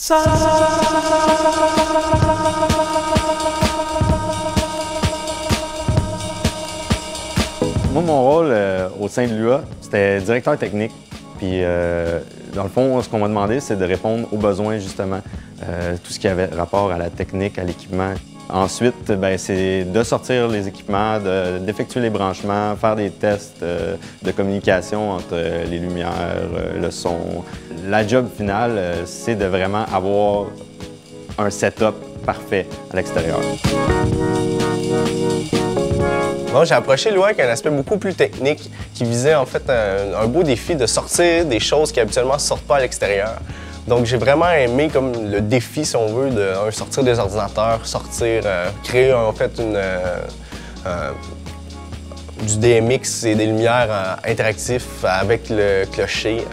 Moi, mon rôle au sein de l'UA, c'était directeur technique. Puis, dans le fond, ce qu'on m'a demandé, c'est de répondre aux besoins, justement, tout ce qui avait rapport à la technique, à l'équipement. Ensuite, c'est de sortir les équipements, d'effectuer les branchements, faire des tests de communication entre les lumières, le son. La job finale, c'est de vraiment avoir un setup parfait à l'extérieur. Bon, j'ai approché l'UA avec un aspect beaucoup plus technique qui visait en fait un beau défi de sortir des choses qui habituellement ne sortent pas à l'extérieur. Donc j'ai vraiment aimé comme le défi, si on veut, de sortir des ordinateurs, créer en fait du DMX et des lumières interactifs avec le clocher.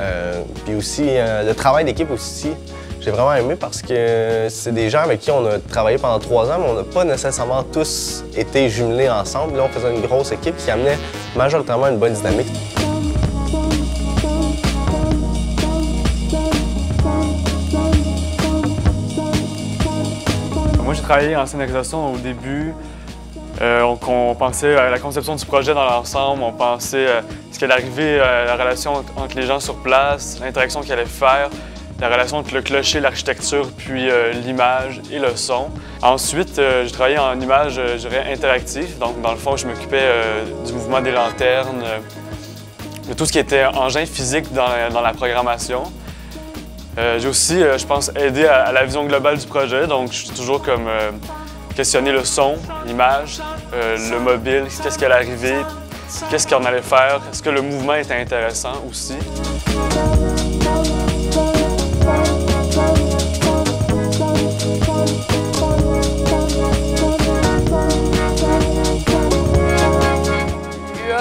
Puis aussi le travail d'équipe aussi. J'ai vraiment aimé parce que c'est des gens avec qui on a travaillé pendant 3 ans, mais on n'a pas nécessairement tous été jumelés ensemble. Là, on faisait une grosse équipe qui amenait majoritairement une bonne dynamique. Moi, j'ai travaillé en scénarisation au début. On pensait à la conception du projet dans l'ensemble, on pensait à ce qu'allait arriver, la relation entre les gens sur place, l'interaction qu'il allait faire, la relation entre le clocher, l'architecture, puis l'image et le son. Ensuite, j'ai travaillé en image, je dirais, interactif. Donc, dans le fond, je m'occupais du mouvement des lanternes, de tout ce qui était engin physique dans la programmation. J'ai aussi, je pense, aidé à la vision globale du projet. Donc, je suis toujours comme questionner le son, l'image, le mobile, qu'est-ce qui allait arriver, qu'est-ce qu'on allait faire, est-ce que le mouvement était intéressant aussi.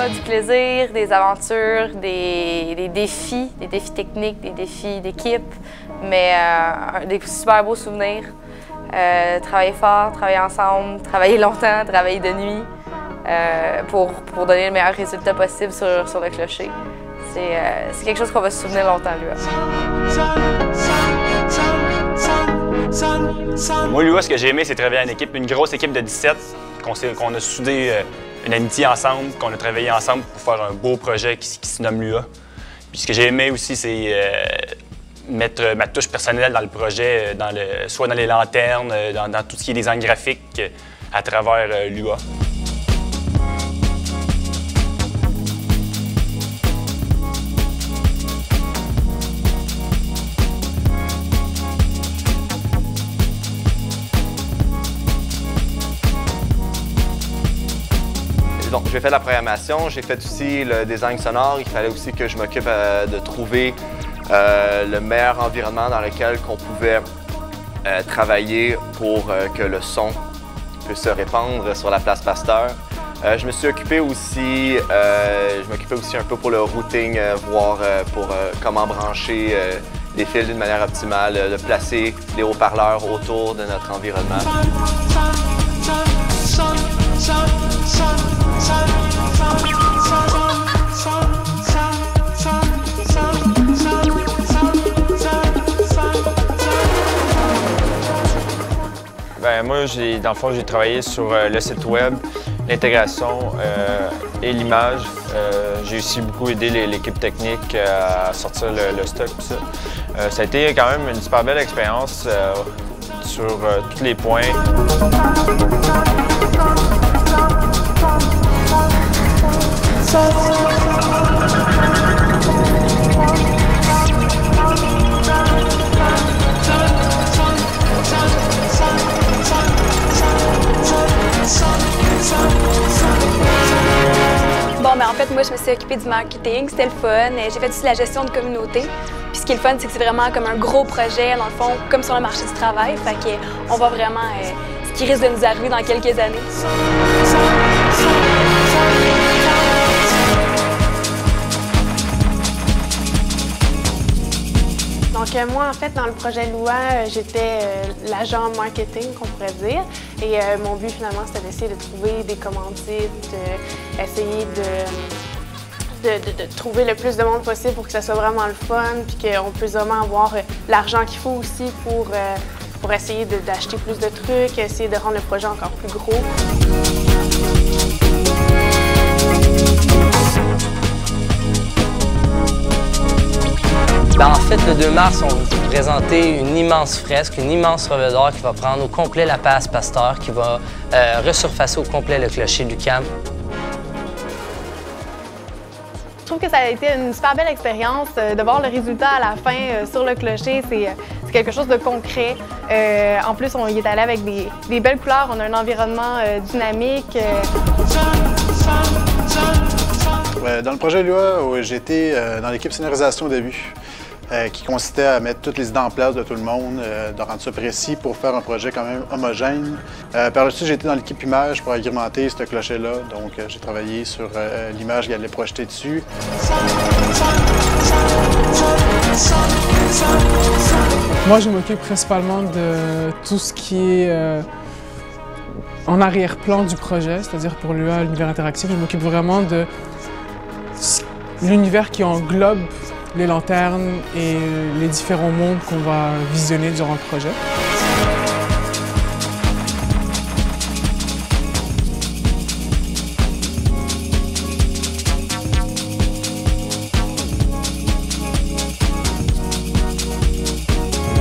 Du plaisir, des aventures, des défis techniques, des défis d'équipe, mais des super beaux souvenirs. Travailler fort, travailler ensemble, travailler longtemps, travailler de nuit pour donner le meilleur résultat possible sur le clocher. C'est quelque chose qu'on va se souvenir longtemps, lui. Moi, l'UA, ce que j'ai aimé, c'est travailler en équipe, une grosse équipe de 17, qu'on a soudé une amitié ensemble, qu'on a travaillé ensemble pour faire un beau projet qui se nomme l'UA. Puis ce que j'ai aimé aussi, c'est mettre ma touche personnelle dans le projet, soit dans les lanternes, dans tout ce qui est design graphique à travers l'UA. Donc, j'ai fait la programmation, j'ai fait aussi le design sonore. Il fallait aussi que je m'occupe de trouver le meilleur environnement dans lequel on pouvait travailler pour que le son puisse se répandre sur la place Pasteur. Je me suis occupé aussi, un peu pour le routing, voir pour comment brancher les fils d'une manière optimale, de placer les haut-parleurs autour de notre environnement. Moi, dans le fond, j'ai travaillé sur le site web, l'intégration et l'image. J'ai aussi beaucoup aidé l'équipe technique à sortir le stock. Tout ça. Ça a été quand même une super belle expérience sur tous les points. En fait, moi, je me suis occupée du marketing, c'était le fun. J'ai fait aussi la gestion de communauté. Puis ce qui est le fun, c'est que c'est vraiment comme un gros projet, dans le fond, comme sur le marché du travail. Fait qu'on voit vraiment ce qui risque de nous arriver dans quelques années. Donc moi, en fait, dans le projet LUA, j'étais l'agent marketing, qu'on pourrait dire. Et mon but, finalement, c'était d'essayer de trouver des commandites, essayer de trouver le plus de monde possible pour que ça soit vraiment le fun, puis qu'on puisse vraiment avoir l'argent qu'il faut aussi pour essayer d'acheter plus de trucs, essayer de rendre le projet encore plus gros. En fait, le 2 mars, on va vous présenter une immense fresque, une immense revêt d'or qui va prendre au complet la place Pasteur, qui va resurfacer au complet le clocher du camp. Je trouve que ça a été une super belle expérience de voir le résultat à la fin sur le clocher. C'est quelque chose de concret. En plus, on y est allé avec des belles couleurs. On a un environnement dynamique. Dans le projet LUA, j'étais dans l'équipe scénarisation au début, qui consistait à mettre toutes les idées en place de tout le monde, de rendre ça précis pour faire un projet quand même homogène. Par la suite, j'ai été dans l'équipe image pour agrémenter ce clocher-là, donc j'ai travaillé sur l'image qui allait projeter dessus. Moi, je m'occupe principalement de tout ce qui est en arrière-plan du projet, c'est-à-dire pour l'UA, l'univers interactif. Je m'occupe vraiment de l'univers qui englobe les lanternes et les différents mondes qu'on va visionner durant le projet.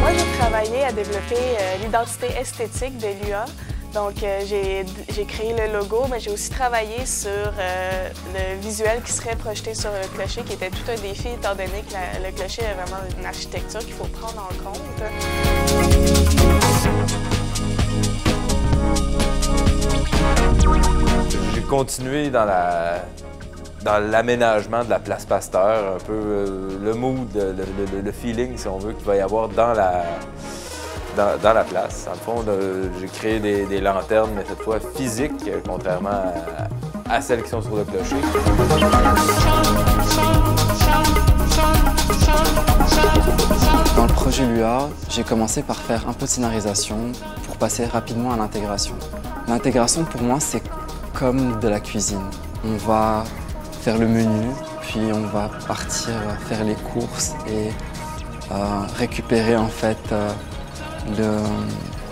Moi, j'ai travaillé à développer l'identité esthétique de l'UA. Donc, j'ai créé le logo, mais j'ai aussi travaillé sur le visuel qui serait projeté sur le clocher, qui était tout un défi, étant donné que le clocher est vraiment une architecture qu'il faut prendre en compte. J'ai continué dans l'aménagement de la place Pasteur, un peu le mood, le feeling, si on veut, qu'il va y avoir dans la place. Dans le fond, j'ai créé des lanternes, mais cette fois physiques, contrairement à celles qui sont sur le clocher. Dans le projet LUA, j'ai commencé par faire un peu de scénarisation pour passer rapidement à l'intégration. L'intégration, pour moi, c'est comme de la cuisine. On va faire le menu, puis on va partir faire les courses et récupérer en fait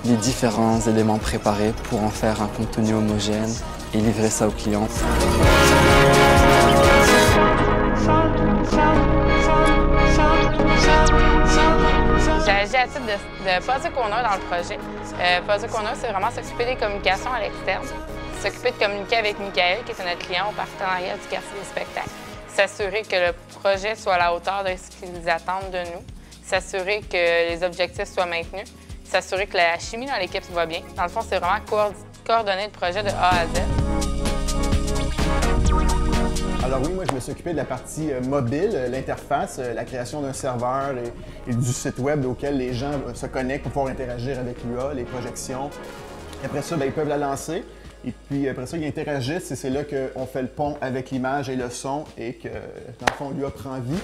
les différents éléments préparés pour en faire un contenu homogène et livrer ça au client. J'ai agi à titre de project owner dans le projet. Project owner, c'est vraiment s'occuper des communications à l'externe, s'occuper de communiquer avec Michael, qui est notre client au partenariat du quartier des spectacles, s'assurer que le projet soit à la hauteur de ce qu'ils attendent de nous, s'assurer que les objectifs soient maintenus, s'assurer que la chimie dans l'équipe va bien. Dans le fond, c'est vraiment coordonner le projet de A à Z. Alors oui, moi je me suis occupé de la partie mobile, l'interface, la création d'un serveur et du site web auquel les gens se connectent pour pouvoir interagir avec l'UA, les projections. Après ça, ils peuvent la lancer. Et puis après ça, ils interagissent et c'est là qu'on fait le pont avec l'image et le son et que, dans le fond, l'UA prend vie.